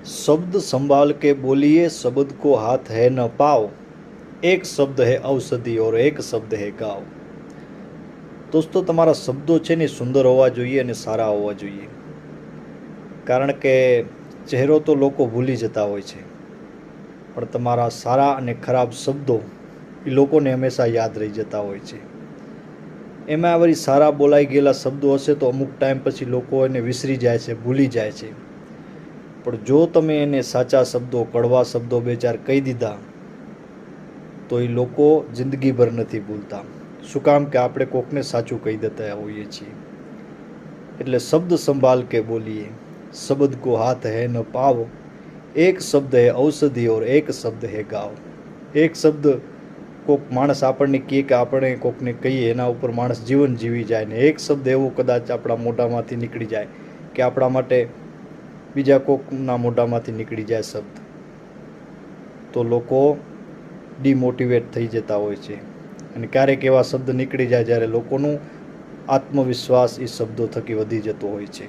शब्द संभाल के बोलिए, शब्द को हाथ है न पाओ, एक शब्द है औषधि और एक शब्द है गाव। दोस्तों, તમારા શબ્દો છે ને સુંદર હોવા જોઈએ અને સારા હોવા જોઈએ, કારણ કે ચહેરો તો લોકો ભૂલી જતા હોય છે, પણ તમારા સારા અને ખરાબ શબ્દો એ લોકોને હંમેશા યાદ રહી જતા હોય છે. એમાં વળી સારા બોલાઈ ગયેલા શબ્દો હશે તો અમુક ટાઈમ પછી લોકો એને વિસરી જાય છે, ભૂલી જાય છે. પણ જો તમે એને સાચા શબ્દો, કડવા શબ્દો બે ચાર કહી દીધા તો એ લોકો જિંદગીભર નથી ભૂલતા. શું કામ કે આપણે કોકને સાચું કહી દેતા હોઈએ છીએ. એટલે શબ્દ સંભાલ કે બોલીએ, શબ્દ કો હાથ હે ન પાવ, એક શબ્દ હે ઔષધિ ઓર એક શબ્દ હે ગાવ. એક શબ્દ કોક માણસ આપણને કહે કે આપણે કોકને કહીએ એના ઉપર માણસ જીવન જીવી જાય, ને એક શબ્દ એવો કદાચ આપણા મોઢામાંથી નીકળી જાય કે આપણા માટે બીજા કોકના મોઢામાંથી નીકળી જાય શબ્દ, તો લોકો ડિમોટિવેટ થઈ જતા હોય છે. અને ક્યારેક એવા શબ્દ નીકળી જાય જ્યારે લોકોનું આત્મવિશ્વાસ એ શબ્દો થકી વધી જતો હોય છે.